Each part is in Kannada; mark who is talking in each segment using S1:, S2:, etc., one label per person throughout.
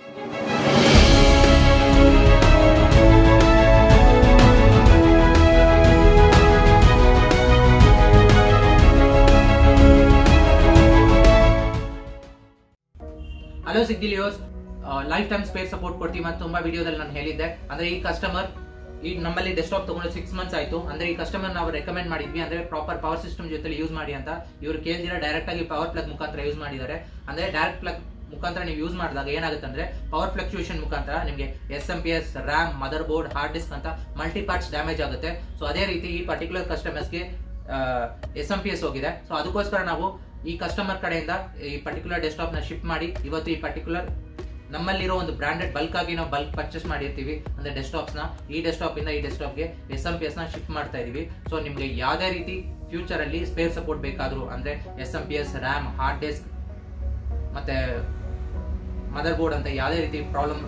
S1: ಹಲೋ ಸಿಗ್ದಿಲಿಯೋಸ್, ಲೈಫ್ ಟೈಮ್ ಸ್ಪೇರ್ ಸಪೋರ್ಟ್ ಕೊಡ್ತೀವಿ ಅಂತ ತುಂಬಾ ವಿಡಿಯೋದಲ್ಲಿ ನಾನು ಹೇಳಿದ್ದೆ. ಅಂದ್ರೆ ಈ ಕಸ್ಟಮರ್ ಈ ನಮ್ಮಲ್ಲಿ ಡೆಸ್ಕ್ಟಾಪ್ ತಗೊಂಡು 6 months ಆಯ್ತು. ಅಂದ್ರೆ ಈ ಕಸ್ಟಮರ್ ನಾವು ರೆಕಮೆಂಡ್ ಮಾಡಿದ್ವಿ, ಅಂದ್ರೆ ಪ್ರಾಪರ್ ಪವರ್ ಸಿಸ್ಟಮ್ ಜೊತೆ ಯೂಸ್ ಮಾಡಿ ಅಂತ. ಇವರು ಕೇಳಿದಿರ ಡೈರೆಕ್ಟ್ ಆಗಿ ಪವರ್ ಪ್ಲಗ್ ಮುಖಾಂತರ ಯೂಸ್ ಮಾಡಿದ್ದಾರೆ. ಅಂದ್ರೆ ಡೈರೆಕ್ಟ್ ಪ್ಲಗ್ ಮುಖಾಂತರ ನೀವು ಯೂಸ್ ಮಾಡಿದಾಗ ಏನಾಗುತ್ತೆ ಅಂದ್ರೆ ಪವರ್ ಫ್ಲಕ್ಚುಯೇಷನ್ ಮುಖಾಂತರ ನಿಮಗೆ SMPS, RAM, mother board, hard disk ಅಂತ ಮಲ್ಟಿ ಪಾರ್ಟ್ಸ್ ಡ್ಯಾಮೇಜ್ ಆಗುತ್ತೆ. ಸೊ ಅದೇ ರೀತಿ ಈ ಪರ್ಟಿಕ್ಯುಲರ್ ಕಸ್ಟಮರ್ಸ್ಗೆ SMPS ಹೋಗಿದೆ. ಸೊ ಅದಕ್ಕೋಸ್ಕರ ನಾವು ಈ ಕಸ್ಟಮರ್ ಕಡೆಯಿಂದ ಈ ಪರ್ಟಿಕ್ಯುಲರ್ ಡೆಸ್ಕ್ಟಾಪ್ ನ ಶಿಫ್ಟ್ ಮಾಡಿ ಇವತ್ತು ಈ ಪರ್ಟಿಕ್ಯುಲರ್ ನಮ್ಮಲ್ಲಿರೋ ಒಂದು ಬ್ರಾಂಡೆಡ್ ಬಲ್ಕ್ ಆಗಿ ನಾವು ಬಲ್ಕ್ ಪರ್ಚೇಸ್ ಮಾಡಿರ್ತೀವಿ. ಅಂದ್ರೆ ಡೆಸ್ಕ್ಟಾಪ್ಸ್ ನ ಈ ಡೆಸ್ಕ್ಟಾಪ್ ಇಂದ ಈ ಡೆಸ್ಕ್ಟಾಪ್ಗೆ SMPS ನ ಶಿಫ್ಟ್ ಮಾಡ್ತಾ ಇದೀವಿ. ಸೊ ನಿಮ್ಗೆ ಯಾವ್ದೇ ರೀತಿ ಫ್ಯೂಚರ್ ಅಲ್ಲಿ ಸ್ಪೇರ್ ಸಪೋರ್ಟ್ ಬೇಕಾದ್ರೂ, ಅಂದ್ರೆ SMPS, ರ್ಯಾಮ್, ಹಾರ್ಡ್ ಡಿಸ್ಕ್ ಮತ್ತೆ ಮದರ್ ಬೋರ್ಡ್ ಅಂತ ಯಾವ್ದೇ ರೀತಿ ಪ್ರಾಬ್ಲಮ್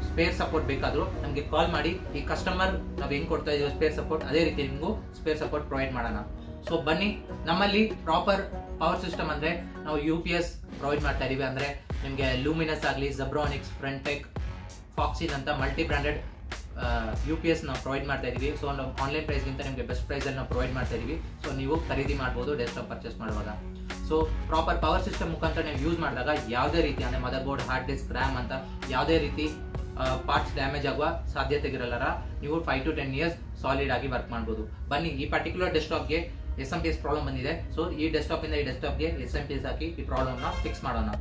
S1: ಸ್ಪೇರ್ ಸಪೋರ್ಟ್ ಬೇಕಾದ್ರೂ ನಮ್ಗೆ ಕಾಲ್ ಮಾಡಿ. ಈ ಕಸ್ಟಮರ್ ನಾವು ಹೆಂಗ್ ಕೊಡ್ತಾ ಇದೀವಿ ಸ್ಪೇರ್ ಸಪೋರ್ಟ್, ಅದೇ ರೀತಿ ನಿಮ್ಗೂ ಸ್ಪೇರ್ ಸಪೋರ್ಟ್ ಪ್ರೊವೈಡ್ ಮಾಡೋಣ. ಸೊ ಬನ್ನಿ, ನಮ್ಮಲ್ಲಿ ಪ್ರಾಪರ್ ಪವರ್ ಸಿಸ್ಟಮ್ ಅಂದ್ರೆ ನಾವು UPS ಪ್ರೊವೈಡ್ ಮಾಡ್ತಾ ಇದೀವಿ. ಅಂದ್ರೆ ನಿಮಗೆ ಲೂಮಿನಸ್ ಆಗಲಿ, ಜಬ್ರಾನಿಕ್ಸ್, ಫ್ರಂಟೆಕ್, ಫಾಕ್ಸಿನ್ ಅಂತ ಮಲ್ಟಿ ಬ್ರಾಂಡೆಡ್ UPS ನಾವು ಪ್ರೊವೈಡ್ ಮಾಡ್ತಾ ಇದೀವಿ. ಸೊ ನಾವು ಆನ್ಲೈನ್ ಪ್ರೈಸ್ ಗಿಂತ ನಿಮಗೆ ಬೆಸ್ಟ್ ಪ್ರೈಸ್ ಅಲ್ಲಿ ನಾವು ಪ್ರೊವೈಡ್ ಮಾಡ್ತಾ ಇದೀವಿ. ಸೊ ನೀವು ಖರೀದಿ ಮಾಡಬಹುದು ಡೆಸ್ಕ್ಟಾಪ್ ಪರ್ಚೇಸ್ ಮಾಡುವಾಗ. ಸೊ ಪ್ರಾಪರ್ ಪವರ್ ಸಿಸ್ಟಮ್ ಮುಖಾಂತರ ನೀವು ಯೂಸ್ ಮಾಡಿದಾಗ ಯಾವುದೇ ರೀತಿ ಅಂದ್ರೆ mother board, hard disk, RAM ಅಂತ ಯಾವುದೇ ರೀತಿ ಪಾರ್ಟ್ಸ್ ಡ್ಯಾಮೇಜ್ ಆಗುವ ಸಾಧ್ಯತೆಗಿರಲ್ಲ. ನೀವು 5 to 10 years ಸಾಲಿಡ್ ಆಗಿ ವರ್ಕ್ ಮಾಡಬಹುದು. ಬನ್ನಿ, ಈ ಪರ್ಟಿಕ್ಯುಲರ್ ಡೆಸ್ಕ್ಟಾಪ್ಗೆ SMPS ಪ್ರಾಬ್ಲಮ್ ಬಂದಿದೆ. ಸೊ ಈ ಡೆಸ್ಕ್ಟಾಪ್ ಇಂದ ಈ ಡೆಸ್ಕ್ಟಾಪ್ಗೆ SMPS ಹಾಕಿ ಈ ಪ್ರಾಬ್ಲಮ್ ನ ಫಿಕ್ಸ್ ಮಾಡೋಣ.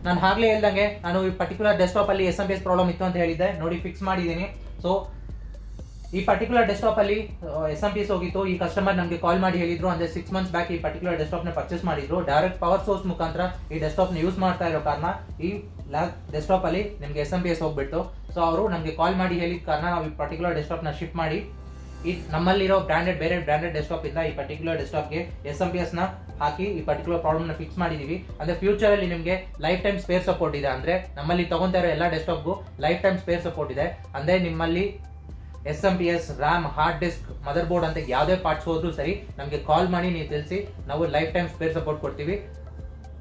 S1: ನಾನು ಆಗ್ಲೇ ಹೇಳ್ದಂಗೆ ನಾನು ಈ ಪರ್ಟಿಕ್ಯುಲರ್ ಡೆಸ್ಕ್ಟಾಪ್ ಅಲ್ಲಿ SMPS ಪ್ರಾಬ್ಲಮ್ ಇತ್ತು ಅಂತ ಹೇಳಿದ್ದೆ. ನೋಡಿ, ಫಿಕ್ಸ್ ಮಾಡಿದ್ದೀನಿ. ಸೊ ಈ ಪರ್ಟಿಕ್ಯುಲರ್ ಡೆಸ್ಕ್ಟಾಪ್ ಅಲ್ಲಿ SMPS ಹೋಗಿತ್ತು. ಈ ಕಸ್ಟಮರ್ ನಮಗೆ ಕಾಲ್ ಮಾಡಿ ಹೇಳಿದ್ರು, ಅಂದ್ರೆ 6 months ಬ್ಯಾಕ್ ಈ ಪರ್ಟಿಕ್ಯುಲರ್ ಡೆಸ್ಕ್ಟಾಪ್ ನ ಪರ್ಚೇಸ್ ಮಾಡಿದ್ರು. ಡೈರೆಕ್ಟ್ ಪವರ್ ಸೋರ್ಸ್ ಮುಖಾಂತರ ಈ ಡೆಸ್ಕ್ಟಾಪ್ ನ ಯೂಸ್ ಮಾಡ್ತಾ ಇರೋ ಕಾರಣ ಈ ಡೆಸ್ಕ್ಟಾಪ್ ಅಲ್ಲಿ ನಿಮ್ಗೆ SMPS ಹೋಗ್ಬಿಟ್ಟು. ಸೊ ಅವರು ನಮಗೆ ಕಾಲ್ ಮಾಡಿ ಹೇಳಿದ ಕಾರಣ ನಾವು ಈ ಪರ್ಟಿಕ್ಯುಲರ್ ಡೆಸ್ಕ್ಟಾಪ್ ನ ಶಿಫ್ಟ್ ಮಾಡಿ ಈ ನಮ್ಮಲ್ಲಿರೋ ಬೇರೆ ಬ್ರಾಂಡೆಡ್ ಡೆಸ್ಕ್ಟಾಪ್ ಇಂದ ಈ ಪರ್ಟಿಕ್ಯುಲರ್ ಡೆಸ್ಕ್ಟಾಪ್ಗೆ SMPS ನ ಹಾಕಿ ಈ ಪರ್ಟಿಕ್ಯುಲರ್ ಪ್ರಾಬ್ಲಮ್ ನ ಫಿಕ್ಸ್ ಮಾಡಿದೀವಿ. ಅಂದ್ರೆ ಫ್ಯೂಚರ್ ಅಲ್ಲಿ ನಿಮಗೆ ಲೈಫ್ ಟೈಮ್ ಸ್ಪೇರ್ ಸಪೋರ್ಟ್ ಇದೆ. ಅಂದ್ರೆ ನಮ್ಮಲ್ಲಿ ತಗೊಂತಾ ಇರೋ ಎಲ್ಲ ಡೆಸ್ಕ್ಟಾಪ್ಗೂ ಲೈಫ್ ಟೈಮ್ ಸ್ಪೇರ್ ಸಪೋರ್ಟ್ ಇದೆ. ಅಂದ್ರೆ ನಿಮ್ಮಲ್ಲಿ SMPS, RAM, hard disk, mother board ಅಂತ ಯಾವುದೇ ಪಾರ್ಟ್ಸ್ ಹೋದ್ರೂ ಸರಿ ನಮಗೆ ಕಾಲ್ ಮಾಡಿ ನೀವು ತಿಳಿಸಿ, ನಾವು ಲೈಫ್ ಟೈಮ್ ಸ್ಪೇರ್ ಸಪೋರ್ಟ್ ಕೊಡ್ತೀವಿ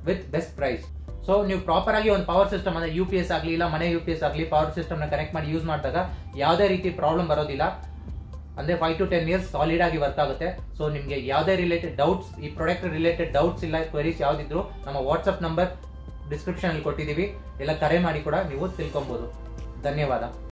S1: ವಿತ್ ಬೆಸ್ಟ್ ಪ್ರೈಸ್. ಸೊ ನೀವು ಪ್ರಾಪರ್ ಆಗಿ ಒಂದು ಪವರ್ ಸಿಸ್ಟಮ್ ಅಂದ್ರೆ UPS ಆಗಲಿ ಇಲ್ಲ ಮನೆ UPS ಆಗಲಿ ಪವರ್ ಸಿಸ್ಟಮ್ ನ ಕನೆಕ್ಟ್ ಮಾಡಿ ಯೂಸ್ ಮಾಡಿದಾಗ ಯಾವುದೇ ರೀತಿ ಪ್ರಾಬ್ಲಮ್ ಬರೋದಿಲ್ಲ. ಅಂದ್ರೆ 5 to 10 years ಸಾಲಿಡ್ ಆಗಿ ವರ್ಕ್ ಆಗುತ್ತೆ. ಸೊ ನಿಮಗೆ ಯಾವುದೇ ರಿಲೇಟೆಡ್ ಡೌಟ್ಸ್, ಈ ಪ್ರಾಡಕ್ಟ್ ರಿಲೇಟೆಡ್ ಡೌಟ್ಸ್ ಇಲ್ಲ ಕ್ವೆರೀಸ್ ಯಾವ್ದಿದ್ರು ನಮ್ಮ ವಾಟ್ಸ್ಆಪ್ ನಂಬರ್ ಡಿಸ್ಕ್ರಿಪ್ಷನ್ ಅಲ್ಲಿ ಕೊಟ್ಟಿದ್ದೀವಿ. ಎಲ್ಲ ಕರೆ ಮಾಡಿ ಕೂಡ ನೀವು ತಿಳ್ಕೊಬಹುದು. ಧನ್ಯವಾದ.